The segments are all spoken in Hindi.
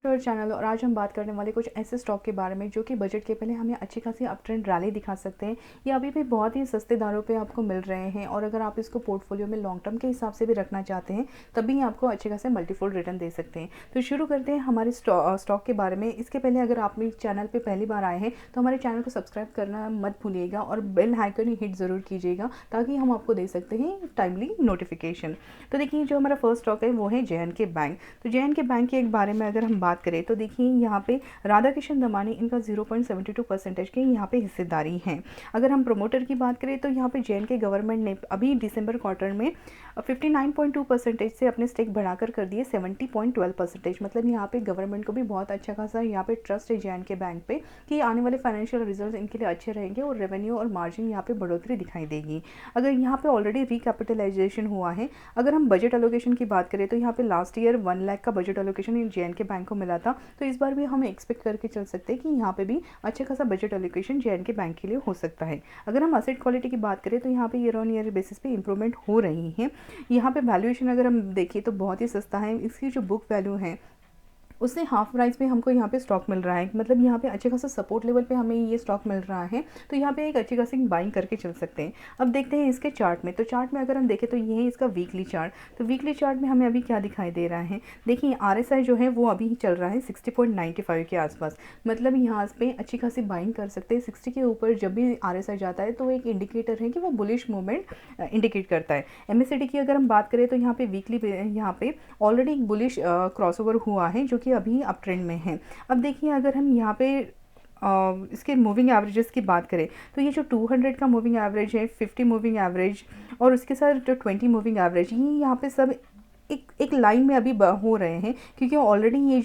और चैनल और आज हम बात करने वाले कुछ ऐसे स्टॉक के बारे में जो कि बजट के पहले हमें अच्छी खासी अप ट्रेंड रैली दिखा सकते हैं। ये अभी भी बहुत ही सस्ते दारों पे आपको मिल रहे हैं और अगर आप इसको पोर्टफोलियो में लॉन्ग टर्म के हिसाब से भी रखना चाहते हैं तभी आपको अच्छे खासे मल्टीफोल्ड रिटर्न दे सकते हैं। तो शुरू करते हैं हमारे स्टॉक के बारे में। इसके पहले अगर आप मेरे चैनल पर पहली बार आए हैं तो हमारे चैनल को सब्सक्राइब करना मत भूलिएगा और बेल आइकन हिट ज़रूर कीजिएगा ताकि हम आपको दे सकते हैं टाइमली नोटिफिकेशन। तो देखिए जो हमारा फर्स्ट स्टॉक है वो है जे.एन.के बैंक। तो जे.एन.के बैंक के बारे में अगर हम बात करें तो देखिए यहाँ पे राधाकिशन दमानी इनका 0.72% के यहाँ पे हिस्सेदारी हैं। अगर हम प्रमोटर की बात करें तो यहाँ पे जे.एन.के गवर्नमेंट ने अभी दिसंबर क्वार्टर में 59.2% से अपने स्टेक बढ़ाकर कर दिए 70.12%। मतलब यहाँ पे गवर्नमेंट को भी बहुत अच्छा खासा यहाँ पे ट्रस्ट है जे.एन.के बैंक पे कि आने वाले फाइनेंशियल रिजल्ट इनके लिए अच्छे रहेंगे और रेवेन्यू और मार्जिन यहाँ पे बढ़ोतरी दिखाई देगी। अगर यहाँ पे ऑलरेडी रिकैपिटलाइजेशन हुआ है। अगर हम बजट एलोकेशन की बात करें तो यहाँ पे लास्ट ईयर 1 लाख का बजट एलोकेशन जे.एन.के बैंक को मिला था। तो इस बार भी हम एक्सपेक्ट करके चल सकते हैं कि यहाँ पे भी अच्छा खासा बजट एलोकेशन जे.एन.के बैंक के लिए हो सकता है। अगर हम असेट क्वालिटी की बात करें तो यहाँ पे ईयर ऑन ईयर बेसिस पे इंप्रूवमेंट हो रही है। यहाँ पे वैल्यूएशन अगर हम देखें तो बहुत ही सस्ता है। इसकी जो बुक वैल्यू है उससे हाफ प्राइस पे हमको यहाँ पे स्टॉक मिल रहा है। मतलब यहाँ पे अच्छे खासा सपोर्ट लेवल पे हमें ये स्टॉक मिल रहा है। तो यहाँ पे एक अच्छी खासी बाइंग करके चल सकते हैं। अब देखते हैं इसके चार्ट में। तो चार्ट में अगर हम देखें तो ये है इसका वीकली चार्ट। तो वीकली चार्ट में हमें अभी क्या दिखाई दे रहा है, देखिए RSI जो है वो अभी चल रहा है 60.95 के आसपास। मतलब यहाँ पे अच्छी खासी बाइंग कर सकते हैं। 60 के ऊपर जब भी RSI जाता है तो एक इंडिकेटर है कि वो बुलिश मूवमेंट इंडिकेट करता है। MACD की अगर हम बात करें तो यहाँ पे वीकली यहाँ पे ऑलरेडी एक बुलिश क्रॉसओवर हुआ है जो कि अभी अप ट्रेंड में है। अब देखिए अगर हम यहाँ पे इसके मूविंग एवरेजेस की बात करें तो ये जो 200 का मूविंग एवरेज है, 50 मूविंग एवरेज और उसके साथ जो 20 मूविंग एवरेज, ये यहाँ पे सब एक लाइन में अभी हो रहे हैं क्योंकि ऑलरेडी ये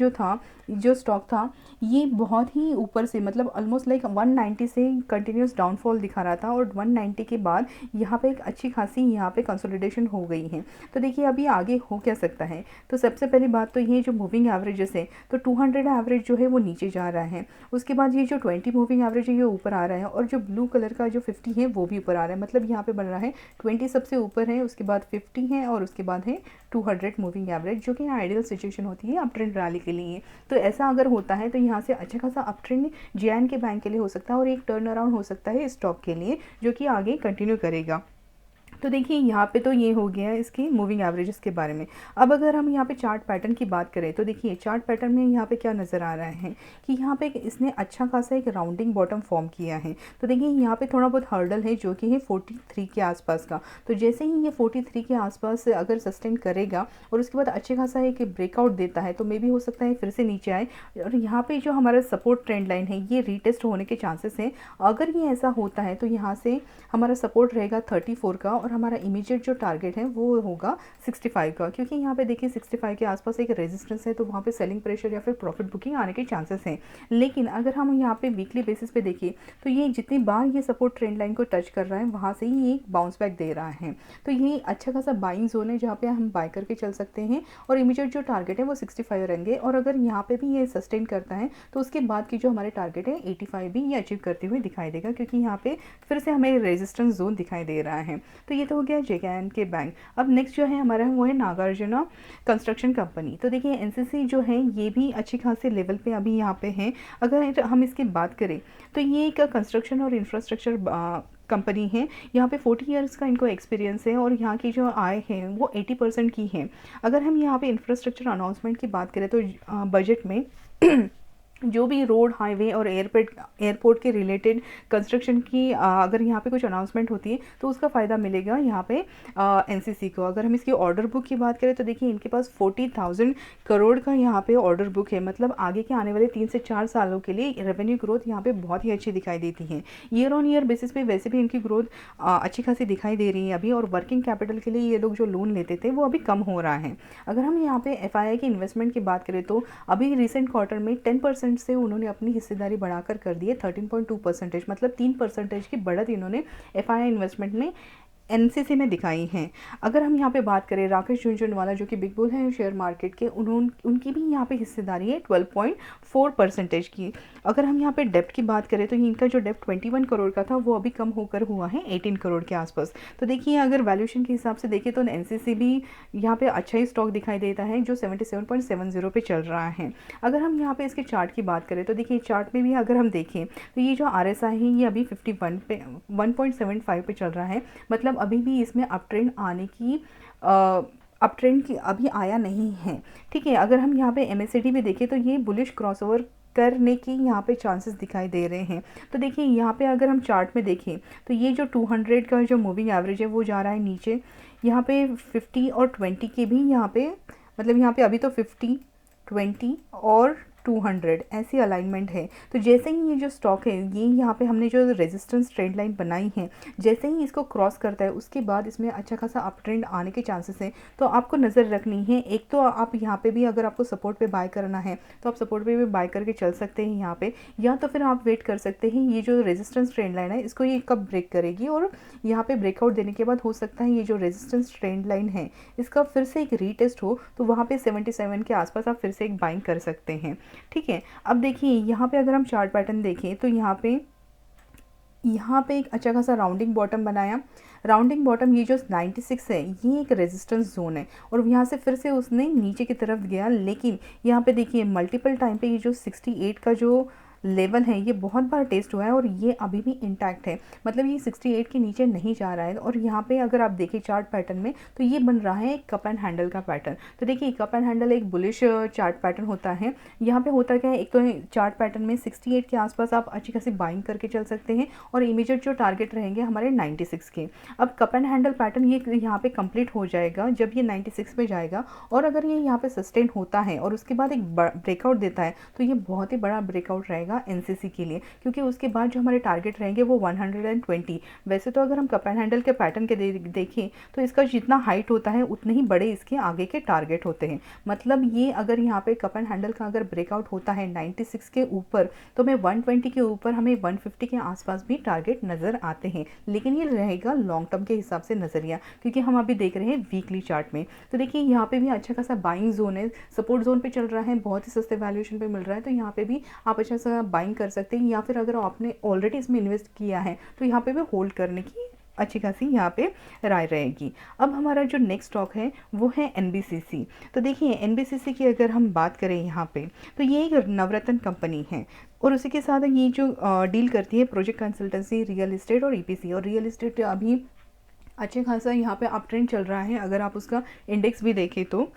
जो स्टॉक था ये बहुत ही ऊपर से मतलब ऑलमोस्ट लाइक 190 से कंटिन्यूस डाउनफॉल दिखा रहा था और 190 के बाद यहाँ पे एक अच्छी खासी यहाँ पे कंसोलिडेशन हो गई है। तो देखिए अभी आगे हो क्या सकता है। तो सबसे पहली बात तो ये जो मूविंग एवरेजेस है तो 200 एवरेज जो है वो नीचे जा रहा है। उसके बाद ये जो 20 मूविंग एवरेज है ये ऊपर आ रहा है और जो ब्लू कलर का जो 50 है वो भी ऊपर आ रहा है। मतलब यहाँ पे बन रहा है 20 सबसे ऊपर है, उसके बाद 50 है और उसके बाद है 200 मूविंग एवरेज, जो कि आइडियल सिचुएशन होती है अप ट्रेंड रैली के लिए। तो ऐसा अगर होता है तो यहाँ से अच्छा खासा अप ट्रेंड जे.एन.के बैंक के लिए हो सकता है और एक टर्न अराउंड हो सकता है स्टॉक के लिए जो कि आगे कंटिन्यू करेगा। तो देखिए यहाँ पे तो ये हो गया है इसकी मूविंग एवरेजेस के बारे में। अब अगर हम यहाँ पे चार्ट पैटर्न की बात करें तो देखिए चार्ट पैटर्न में यहाँ पे क्या नज़र आ रहा है कि यहाँ पे इसने अच्छा खासा एक राउंडिंग बॉटम फॉर्म किया है। तो देखिए यहाँ पे थोड़ा बहुत हर्डल है जो कि है 43 के आसपास का। तो जैसे ही ये 43 के आसपास अगर सस्टेन करेगा और उसके बाद अच्छे खासा एक ब्रेकआउट देता है तो मे भी हो सकता है फिर से नीचे आए और यहाँ पे जो हमारा सपोर्ट ट्रेंड लाइन है ये रीटेस्ट होने के चांसेस हैं। अगर ये ऐसा होता है तो यहाँ से हमारा सपोर्ट रहेगा 34 का और हमारा इमीडिएट जो टारगेट है वो होगा 65 का, क्योंकि यहाँ पे देखिए 65 के आसपास एक रेजिस्टेंस है तो वहाँ पे सेलिंग प्रेशर या फिर प्रॉफिट बुकिंग आने के चांसेस हैं। लेकिन अगर हम यहाँ पे वीकली बेसिस पे देखिए तो ये जितनी बार ये सपोर्ट ट्रेंड लाइन को टच कर रहा है वहाँ से ही एक बाउंस बैक दे रहा है। तो ये अच्छा खासा बाइंग जोन है जहाँ पे हम बाय करके चल सकते हैं और इमीडिएट जो टारगेट है वो 65 रहेंगे और अगर यहाँ पे भी ये सस्टेन करता है तो उसके बाद की जो हमारे टारगेट है 85 भी ये अचीव करते हुए दिखाई देगा, क्योंकि यहाँ पे फिर से हमें रेजिस्टेंस जोन दिखाई दे रहा है। तो ये तो हो गया जे.एन.के बैंक। अब नेक्स्ट जो है हमारा वो है नागार्जुना कंस्ट्रक्शन कंपनी। तो देखिए एनसीसी जो है ये भी अच्छी खासी लेवल पे अभी यहाँ पे है। अगर हम इसकी बात करें तो ये एक कंस्ट्रक्शन और इंफ्रास्ट्रक्चर कंपनी है। यहाँ पे 40 इयर्स का इनको एक्सपीरियंस है और यहाँ की जो आय है वो 80% की है। अगर हम यहाँ पे इंफ्रास्ट्रक्चर अनाउंसमेंट की बात करें तो बजट में जो भी रोड, हाईवे और एयरपोर्ट के रिलेटेड कंस्ट्रक्शन की अगर यहाँ पे कुछ अनाउंसमेंट होती है तो उसका फ़ायदा मिलेगा यहाँ पे एनसीसी को। अगर हम इसकी ऑर्डर बुक की बात करें तो देखिए इनके पास 40,000 करोड़ का यहाँ पे ऑर्डर बुक है। मतलब आगे के आने वाले 3 से 4 सालों के लिए रेवेन्यू ग्रोथ यहाँ पे बहुत ही अच्छी दिखाई देती है। ईयर ऑन ईयर बेसिस पे वैसे भी इनकी ग्रोथ अच्छी खासी दिखाई दे रही है अभी, और वर्किंग कैपिटल के लिए ये लोग जो लोन लेते थे वो अभी कम हो रहा है। अगर हम यहाँ पे FII की इन्वेस्टमेंट की बात करें तो अभी रिसेंट क्वार्टर में 10% से उन्होंने अपनी हिस्सेदारी बढ़ाकर कर दी है 13.2%। मतलब 3% की बढ़त इन्होंने FII इन्वेस्टमेंट में एनसीसी में दिखाई हैं। अगर हम यहाँ पे बात करें राकेश झुनझुनवाला जो कि बिग बुल हैं शेयर मार्केट के, उनकी भी यहाँ पे हिस्सेदारी है 12.4% की। अगर हम यहाँ पे डेप्ट की बात करें तो इनका जो डेप्ट 21 करोड़ का था वो अभी कम होकर हुआ है 18 करोड़ के आसपास। तो देखिए अगर वैल्यूएशन के हिसाब से देखें तो एनसीसी भी यहाँ पे अच्छा ही स्टॉक दिखाई देता है जो 77.70 पे चल रहा है। अगर हम यहाँ पे इसके चार्ट की बात करें तो देखिए चार्ट में भी अगर हम देखें तो ये जो आरएसआई है ये अभी 51 पे 1.75 पे चल रहा है। मतलब अभी भी इसमें अप ट्रेंड आने की अप ट्रेंड की अभी आया नहीं है। ठीक है, अगर हम यहाँ पे एमएससीडी भी देखें तो ये बुलिश क्रॉसओवर करने की यहाँ पे चांसेस दिखाई दे रहे हैं। तो देखिए यहाँ पे अगर हम चार्ट में देखें तो ये जो 200 का जो मूविंग एवरेज है वो जा रहा है नीचे। यहाँ पे 50 और 20 के भी यहाँ पे, मतलब यहाँ पे अभी तो 50, 20 और 200 ऐसी अलाइनमेंट है। तो जैसे ही ये जो स्टॉक है ये यहाँ पे हमने जो रेजिस्टेंस ट्रेंड लाइन बनाई है, जैसे ही इसको क्रॉस करता है उसके बाद इसमें अच्छा खासा अप ट्रेंड आने के चांसेस हैं। तो आपको नज़र रखनी है। एक तो आप यहाँ पे भी अगर आपको सपोर्ट पे बाय करना है तो आप सपोर्ट पे भी बाय करके चल सकते हैं यहाँ पे, या तो फिर आप वेट कर सकते हैं ये जो रेजिस्टेंस ट्रेंड लाइन है इसको ये कब ब्रेक करेगी, और यहाँ पे ब्रेकआउट देने के बाद हो सकता है ये जो रेजिस्टेंस ट्रेंड लाइन है इसका फिर से एक रीटेस्ट हो तो वहाँ पे 77 के आसपास आप फिर से एक बाइंग कर सकते हैं। ठीक है, अब देखिए यहाँ पे अगर हम चार्ट पैटर्न देखें तो यहाँ पे एक अच्छा खासा राउंडिंग बॉटम बनाया। राउंडिंग बॉटम ये जो 96 है ये एक रेजिस्टेंस जोन है और यहाँ से फिर से उसने नीचे की तरफ गया, लेकिन यहाँ पे देखिए मल्टीपल टाइम पे ये जो 68 का जो लेवल है ये बहुत बार टेस्ट हुआ है और ये अभी भी इंटैक्ट है। मतलब ये 68 के नीचे नहीं जा रहा है। और यहाँ पे अगर आप देखें चार्ट पैटर्न में तो ये बन रहा है एक कप एंड हैंडल का पैटर्न। तो देखिए कप एंड हैंडल एक बुलिश चार्ट पैटर्न होता है। यहाँ पे होता क्या है, एक तो चार्ट पैटर्न में 68 के आसपास आप अच्छी खासी बाइंग करके चल सकते हैं और इमीडिएट जो टारगेट रहेंगे हमारे 96 के। अब कप एंड हैंडल पैटर्न ये यहाँ पे कंप्लीट हो जाएगा जब ये 96 पे जाएगा, और अगर ये यहाँ पे सस्टेन होता है और उसके बाद एक ब्रेकआउट देता है तो ये बहुत ही बड़ा ब्रेकआउट रहेगा एनसीसी के लिए, क्योंकि उसके बाद जो हमारे टारगेट रहेंगे वो 120। वैसे तो अगर हम कप एंड हैंडल के पैटर्न के देखें तो इसका जितना हाइट होता है उतने ही बड़े इसके आगे के टारगेट होते हैं। मतलब ये अगर यहाँ पे कप एंड हैंडल का अगर ब्रेकआउट होता है 96 के ऊपर तो हमें 120 के ऊपर हमें 150 के आसपास भी टारगेट नज़र आते हैं। लेकिन ये रहेगा लॉन्ग टर्म के हिसाब से नज़रिया, क्योंकि हम अभी देख रहे हैं वीकली चार्ट में। तो देखिए यहाँ पे भी अच्छा खासा बाइंग जोन है, सपोर्ट जोन पे चल रहा है, बहुत ही सस्ते वैल्यूएशन पे मिल रहा है। तो यहाँ पे भी आप अच्छा सा बाइंग कर सकते हैं, या फिर अगर आपने ऑलरेडी इसमें इन्वेस्ट किया है तो यहाँ पे भी होल्ड करने की अच्छी खासी यहाँ पे राय रहेगी। अब हमारा जो नेक्स्ट स्टॉक है वो है एनबीसीसी। तो देखिए एनबीसीसी की अगर हम बात करें यहाँ पे तो ये एक नवरत्न कंपनी है और उसी के साथ ये जो डील करती है प्रोजेक्ट कंसल्टेंसी, रियल इस्टेट और ईपीसी। और रियल इस्टेट अभी अच्छे खासा यहाँ पे अप ट्रेंड चल रहा है। अगर आप उसका इंडेक्स भी देखें तो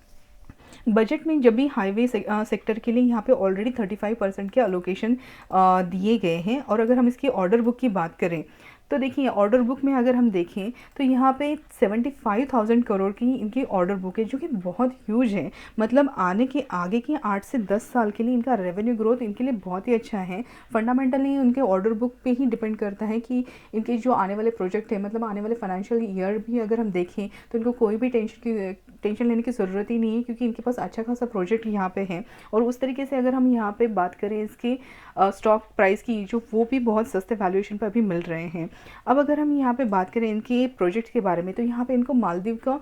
बजट में जब भी हाईवे सेक्टर के लिए यहाँ पे ऑलरेडी 35% के अलोकेशन दिए गए हैं। और अगर हम इसकी ऑर्डर बुक की बात करें तो देखिए ऑर्डर बुक में अगर हम देखें तो यहाँ पे 75,000 करोड़ की इनकी ऑर्डर बुक है, जो कि बहुत ह्यूज है। मतलब आने के आगे के 8 से 10 साल के लिए इनका रेवेन्यू ग्रोथ इनके लिए बहुत ही अच्छा है। फंडामेंटली उनके ऑर्डर बुक पे ही डिपेंड करता है कि इनके जो आने वाले प्रोजेक्ट है, मतलब आने वाले फाइनेंशियल ईयर भी अगर हम देखें तो इनको कोई भी टेंशन लेने की ज़रूरत ही नहीं है, क्योंकि इनके पास अच्छा खासा प्रोजेक्ट यहाँ पे है। और उस तरीके से अगर हम यहाँ पे बात करें इसके स्टॉक प्राइस की, जो वो भी बहुत सस्ते वैल्यूएशन पर अभी मिल रहे हैं। अब अगर हम यहाँ पे बात करें इनके प्रोजेक्ट के बारे में तो यहाँ पे इनको मालदीव का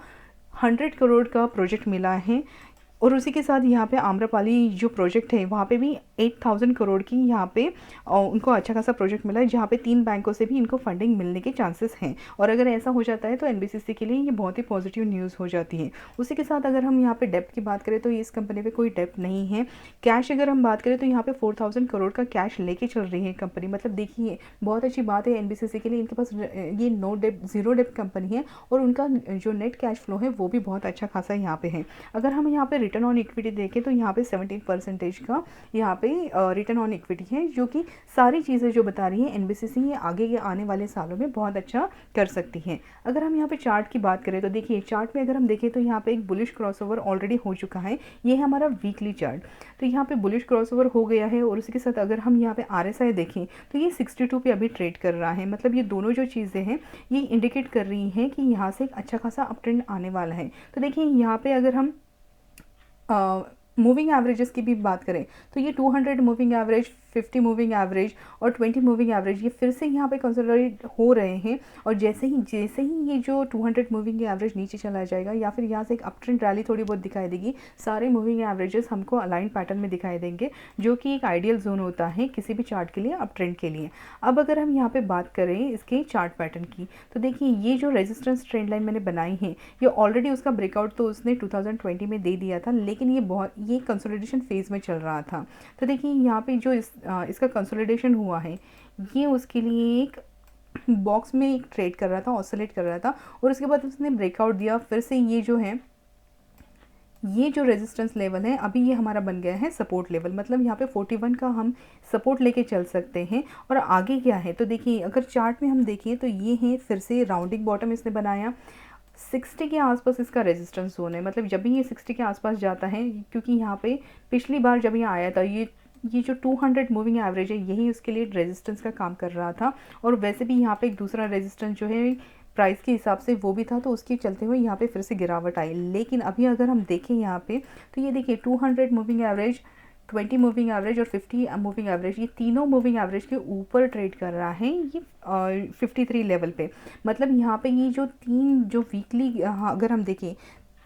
100 करोड़ का प्रोजेक्ट मिला है। और उसी के साथ यहाँ पे आम्रपाली जो प्रोजेक्ट है वहाँ पे भी 8,000 करोड़ की यहाँ पे उनको अच्छा खासा प्रोजेक्ट मिला है, जहाँ पे 3 बैंकों से भी इनको फंडिंग मिलने के चांसेस हैं। और अगर ऐसा हो जाता है तो एनबीसीसी के लिए ये बहुत ही पॉजिटिव न्यूज़ हो जाती है। उसी के साथ अगर हम यहाँ पे डेप्ट की बात करें तो इस कंपनी पे कोई डेप्ट नहीं है। कैश अगर हम बात करें तो यहाँ पे 4,000 करोड़ का कैश लेके चल रही है कंपनी। मतलब देखिए बहुत अच्छी बात है एनबीसीसी के लिए, इनके पास ये नो डेप्ट, जीरो डेप्ट कंपनी है और उनका जो नेट कैश फ्लो है वो भी बहुत अच्छा खासा यहाँ पे है। अगर हम यहाँ पे रिटर्न ऑन इक्विटी देखें तो यहाँ पे 17% का यहाँ पे रिटर्न ऑन इक्विटी है, जो कि सारी चीज़ें जो बता रही है एनबीसीसी ये आगे के आने वाले सालों में बहुत अच्छा कर सकती है। अगर हम यहाँ पे चार्ट की बात करें तो देखिए चार्ट में अगर हम देखें तो यहाँ पे एक बुलिश क्रॉसओवर ऑलरेडी हो चुका है। ये है हमारा वीकली चार्ट। तो यहाँ पे बुलिश क्रॉसओवर हो गया है और उसी के साथ अगर हम यहाँ पे आरएसआई देखें तो ये 62 पे अभी ट्रेड कर रहा है। मतलब ये दोनों जो चीज़ें हैं ये इंडिकेट कर रही हैं कि यहाँ से एक अच्छा खासा अप ट्रेंड आने वाला है। तो देखिए यहाँ पे अगर हम मूविंग एवरेजेस की भी बात करें तो ये 200 मूविंग एवरेज, 50 मूविंग एवरेज और 20 मूविंग एवरेज ये फिर से यहाँ पे कंसोलिडेट हो रहे हैं। और जैसे ही ये जो 200 मूविंग एवरेज नीचे चला जाएगा या फिर यहाँ से एक अप ट्रेंड रैली थोड़ी बहुत दिखाई देगी, सारे मूविंग एवरेजेस हमको अलाइन पैटर्न में दिखाई देंगे, जो कि एक आइडियल जोन होता है किसी भी चार्ट के लिए, अप ट्रेंड के लिए। अब अगर हम यहाँ पे बात करें इसके चार्ट पैटर्न की, तो देखिए ये जो रेजिस्टेंस ट्रेंड लाइन मैंने बनाई है, ये ऑलरेडी उसका ब्रेकआउट तो उसने 2020 में दे दिया था, लेकिन ये कंसोलिडेशन फेज़ में चल रहा था। तो देखिए यहाँ पे जो इसका कंसोलिडेशन हुआ है, ये उसके लिए एक बॉक्स में एक ट्रेड कर रहा था, ऑसिलेट कर रहा था, और उसके बाद उसने ब्रेकआउट दिया। फिर से ये जो रेजिस्टेंस लेवल है अभी ये हमारा बन गया है सपोर्ट लेवल, मतलब यहाँ पे 41 का हम सपोर्ट लेके चल सकते हैं। और आगे क्या है, तो देखिए अगर चार्ट में हम देखें तो ये है फिर से राउंडिंग बॉटम इसने बनाया, 60 के आसपास इसका रेजिस्टेंस जोन है। मतलब जब भी ये 60 के आसपास जाता है, क्योंकि यहाँ पे पिछली बार जब ये आया था, ये जो 200 मूविंग एवरेज है यही उसके लिए रेजिस्टेंस का काम कर रहा था। और वैसे भी यहाँ पे एक दूसरा रेजिस्टेंस जो है प्राइस के हिसाब से वो भी था, तो उसके चलते हुए यहाँ पे फिर से गिरावट आई। लेकिन अभी अगर हम देखें यहाँ पे, तो ये देखिए 200 मूविंग एवरेज, 20 मूविंग एवरेज और 50 मूविंग एवरेज, ये तीनों मूविंग एवरेज के ऊपर ट्रेड कर रहा है ये 53 लेवल पे। मतलब यहाँ पे ये जो तीन जो वीकली अगर हम देखें,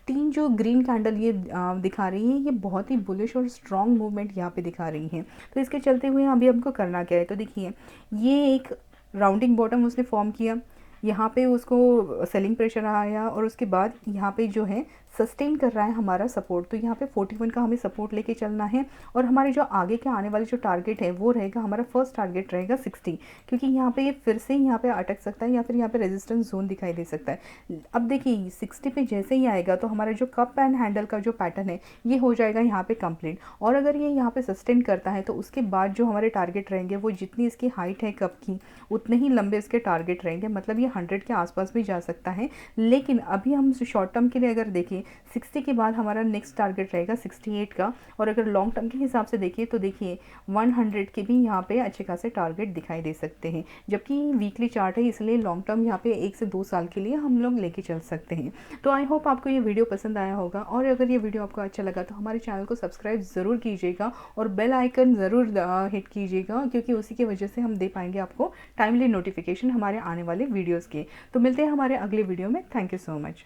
तीन जो ग्रीन कैंडल ये दिखा रही है, ये बहुत ही बुलिश और स्ट्रॉन्ग मूवमेंट यहाँ पे दिखा रही हैं। तो इसके चलते हुए अभी हमको करना क्या है, तो देखिए ये एक राउंडिंग बॉटम उसने फॉर्म किया, यहाँ पे उसको सेलिंग प्रेशर आया, और उसके बाद यहाँ पे जो है सस्टेन कर रहा है हमारा सपोर्ट। तो यहाँ पे 41 का हमें सपोर्ट लेके चलना है, और हमारे जो आगे के आने वाले जो टारगेट है वो रहेगा, हमारा फर्स्ट टारगेट रहेगा 60, क्योंकि यहाँ पे ये फिर से यहाँ पे अटक सकता है या फिर यहाँ पे रेजिस्टेंस जोन दिखाई दे सकता है। अब देखिए 60 पे जैसे ही आएगा तो हमारा जो कप एंड हैंडल का जो पैटर्न है ये हो जाएगा यहाँ पे कंप्लीट। और अगर ये यहाँ पे सस्टेन करता है तो उसके बाद जो हमारे टारगेट रहेंगे, वो जितनी इसकी हाइट है कप की उतने ही लंबे इसके टारगेट रहेंगे। मतलब ये 100 के आसपास भी जा सकता है। लेकिन अभी हम शॉर्ट टर्म के लिए अगर देखें, 60 के बाद हमारा नेक्स्ट टारगेट रहेगा 68 का। और अगर लॉन्ग टर्म के हिसाब से देखिए तो देखिए 100 के भी यहाँ पे अच्छे खासे टारगेट दिखाई दे सकते हैं। जबकि वीकली चार्ट है, इसलिए लॉन्ग टर्म यहाँ पे 1 से 2 साल के लिए हम लोग लेके चल सकते हैं। तो आई होप आपको ये वीडियो पसंद आया होगा, और अगर ये वीडियो आपको अच्छा लगा तो हमारे चैनल को सब्सक्राइब ज़रूर कीजिएगा और बेल आइकन ज़रूर हिट कीजिएगा, क्योंकि उसी की वजह से हम दे पाएंगे आपको टाइमली नोटिफिकेशन हमारे आने वाले वीडियोज़ के। तो मिलते हैं हमारे अगले वीडियो में। Thank you so much.